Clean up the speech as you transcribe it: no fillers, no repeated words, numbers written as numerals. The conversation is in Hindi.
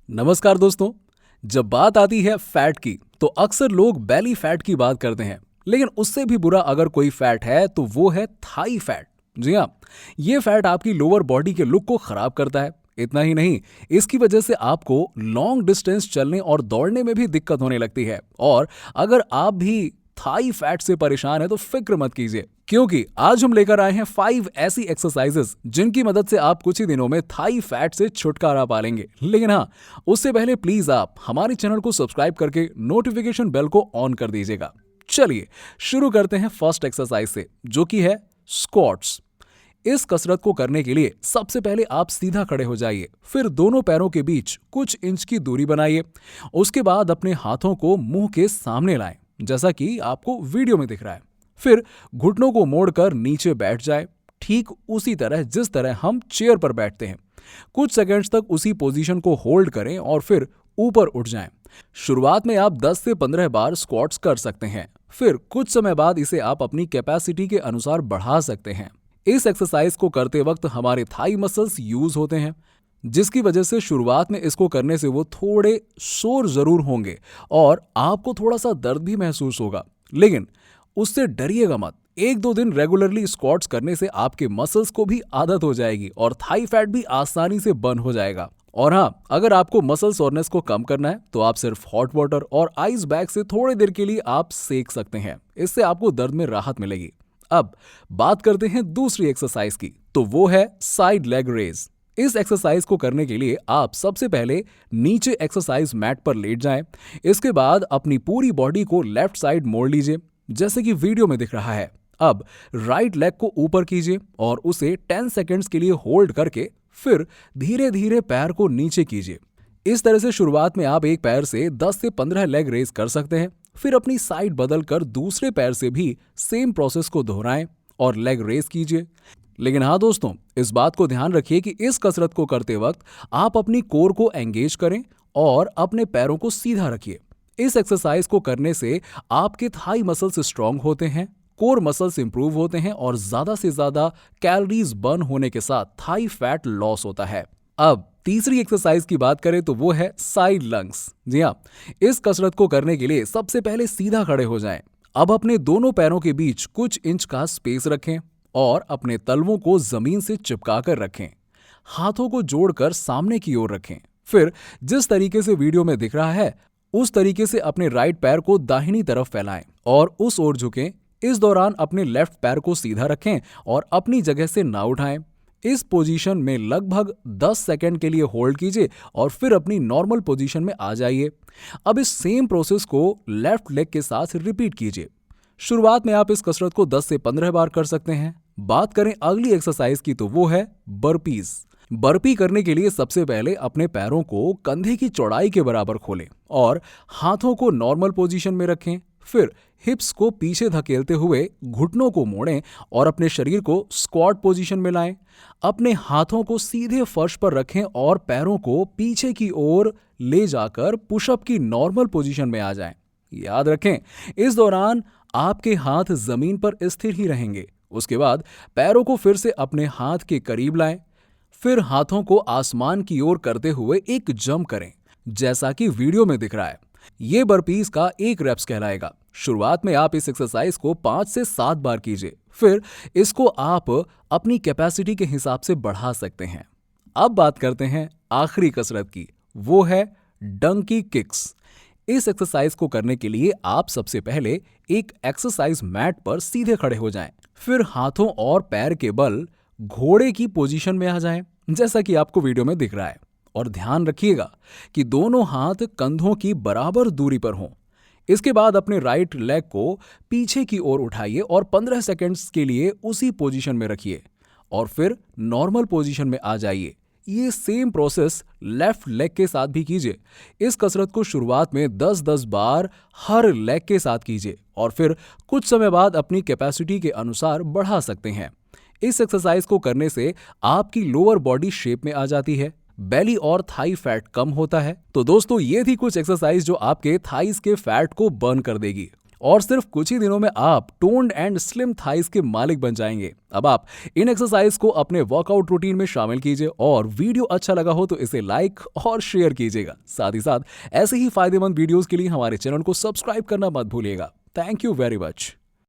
नमस्कार दोस्तों। जब बात आती है फैट की तो अक्सर लोग बेली फैट की बात करते हैं, लेकिन उससे भी बुरा अगर कोई फैट है तो वो है थाई फैट। जी हाँ, ये फैट आपकी लोअर बॉडी के लुक को खराब करता है। इतना ही नहीं, इसकी वजह से आपको लॉन्ग डिस्टेंस चलने और दौड़ने में भी दिक्कत होने लगती है। और अगर आप भी थाई फैट से परेशान है तो फिक्र मत कीजिए, क्योंकि आज हम लेकर आए हैं 5 ऐसी एक्सरसाइजेस जिनकी मदद से आप कुछ ही दिनों में थाई फैट से छुटकारा पा लेंगे। लेकिन हाँ, उससे पहले प्लीज आप हमारे चैनल को सब्सक्राइब करके नोटिफिकेशन बेल को ऑन कर दीजिएगा। चलिए शुरू करते हैं फर्स्ट एक्सरसाइज से, जो कि है स्क्वाट्स। इस कसरत को करने के लिए सबसे पहले आप सीधा खड़े हो जाइए, फिर दोनों पैरों के बीच कुछ इंच की दूरी बनाइए। उसके बाद अपने हाथों को मुंह के सामने लाएं, जैसा कि आपको वीडियो में दिख रहा है। फिर घुटनों को मोड़कर नीचे बैठ जाए, ठीक उसी तरह जिस तरह हम चेयर पर बैठते हैं। कुछ सेकंड्स तक उसी पोजीशन को होल्ड करें और फिर ऊपर उठ जाएं। शुरुआत में आप 10 से 15 बार स्क्वाट्स कर सकते हैं, फिर कुछ समय बाद इसे आप अपनी कैपेसिटी के अनुसार बढ़ा सकते हैं। इस एक्सरसाइज को करते वक्त हमारे थाई मसल्स यूज होते हैं, जिसकी वजह से शुरुआत में इसको करने से वो थोड़े शोर जरूर होंगे और आपको थोड़ा सा दर्द भी महसूस होगा। लेकिन उससे डरिएगा मत। 1-2 दिन रेगुलरली स्क्वाट्स करने से आपके मसल्स को भी आदत हो जाएगी और थाई फैट भी आसानी से बर्न हो जाएगा। और हाँ, अगर आपको मसल सोरनेस को कम करना है तो आप सिर्फ हॉट वाटर और आइस बैग से थोड़ी देर के लिए आप सेक सकते हैं। इससे आपको दर्द में राहत मिलेगी। अब बात करते हैं दूसरी एक्सरसाइज की, तो वो है साइड लेग रेज। इस एक्सरसाइज को करने के लिए आप सबसे पहले नीचे एक्सरसाइज मैट पर लेट जाएं। इसके बाद अपनी पूरी बॉडी को लेफ्ट साइड मोड़ लीजिए, जैसे कि वीडियो में दिख रहा है। अब राइट लेग को ऊपर कीजिए और उसे 10 सेकेंड्स के लिए होल्ड करके फिर धीरे धीरे पैर को नीचे कीजिए। इस तरह से शुरुआत में आप एक पैर से 10 से 15 लेग रेज कर सकते हैं। फिर अपनी साइड बदलकर दूसरे पैर से भी सेम प्रोसेस को दोहराएं और लेग रेज कीजिए। लेकिन हाँ दोस्तों, इस बात को ध्यान रखिए कि इस कसरत को करते वक्त आप अपनी कोर को एंगेज करें और अपने पैरों को सीधा रखिए। इस एक्सरसाइज को करने से आपके थाई मसल्स स्ट्रांग होते हैं, कोर मसल्स इंप्रूव होते हैं और ज्यादा से ज्यादा कैलोरीज बर्न होने के साथ थाई फैट लॉस होता है। अब तीसरी एक्सरसाइज की बात करें तो वो है साइड लंग्स। जी हाँ, इस कसरत को करने के लिए सबसे पहले सीधा खड़े हो जाएं। अब अपने दोनों पैरों के बीच कुछ इंच का स्पेस रखें और अपने तलवों को जमीन से चिपका कर रखें। हाथों को जोड़कर सामने की ओर रखें। फिर जिस तरीके से वीडियो में दिख रहा है उस तरीके से अपने राइट पैर को दाहिनी तरफ फैलाएं और उस ओर झुकें। इस दौरान अपने लेफ्ट पैर को सीधा रखें और अपनी जगह से ना उठाएं। इस पोजीशन में लगभग 10 सेकंड के लिए होल्ड कीजिए और फिर अपनी नॉर्मल पोजीशन में आ जाइए। अब इस सेम प्रोसेस को लेफ्ट लेग के साथ रिपीट कीजिए। शुरुआत में आप इस कसरत को 10 से 15 बार कर सकते हैं। बात करें अगली एक्सरसाइज की तो वो है बर्पीज। बर्पी करने के लिए सबसे पहले अपने पैरों को कंधे की चौड़ाई के बराबर खोलें और हाथों को नॉर्मल पोजीशन में रखें। फिर हिप्स को पीछे धकेलते हुए घुटनों को मोड़ें और अपने शरीर को स्क्वाट पोजीशन में लाएं। अपने हाथों को सीधे फर्श पर रखें और पैरों को पीछे की ओर ले जाकर पुशअप की नॉर्मल पोजीशन में आ जाएं। याद रखें, इस दौरान आपके हाथ जमीन पर स्थिर ही रहेंगे। उसके बाद पैरों को फिर से अपने हाथ के करीब लाएं। फिर हाथों को आसमान की ओर करते हुए एक जंप करें, जैसा कि वीडियो में दिख रहा है। ये बर्पीज का एक रेप्स कहलाएगा। शुरुआत में आप इस एक्सरसाइज को 5 से 7 बार कीजिए, फिर इसको आप अपनी कैपेसिटी के हिसाब से बढ़ा सकते हैं। अब बात करते हैं आखिरी कसरत की, वो है डंकी किक्स। इस एक्सरसाइज को करने के लिए आप सबसे पहले एक एक्सरसाइज मैट पर सीधे खड़े हो जाएं। फिर हाथों और पैर के बल घोड़े की पोजीशन में आ जाएं, जैसा कि आपको वीडियो में दिख रहा है। और ध्यान रखिएगा कि दोनों हाथ कंधों की बराबर दूरी पर हों। इसके बाद अपने राइट लेग को पीछे की ओर उठाइए और 15 सेकंड्स के लिए उसी पोजीशन में रखिए और फिर नॉर्मल पोजीशन में आ जाइए। ये सेम प्रोसेस लेफ्ट लेग के साथ भी कीजिए। इस कसरत को शुरुआत में 10-10 बार हर लेग के साथ कीजिए और फिर कुछ समय बाद अपनी कैपेसिटी के अनुसार बढ़ा सकते हैं। इस एक्सरसाइज को करने से आपकी लोअर बॉडी शेप में आ जाती है, बेली और थाई फैट कम होता है। तो दोस्तों, ये थी कुछ एक्सरसाइज जो आपके थाइस के फैट को बर्न कर देगी और सिर्फ कुछ ही दिनों में आप टोन्ड एंड स्लिम थाइस के मालिक बन जाएंगे। अब आप इन एक्सरसाइज को अपने वर्कआउट रूटीन में शामिल कीजिए और वीडियो अच्छा लगा हो तो इसे लाइक और शेयर कीजिएगा। साथ ही साथ ऐसे ही फायदेमंद वीडियोस के लिए हमारे चैनल को सब्सक्राइब करना मत भूलिएगा। Thank you very much.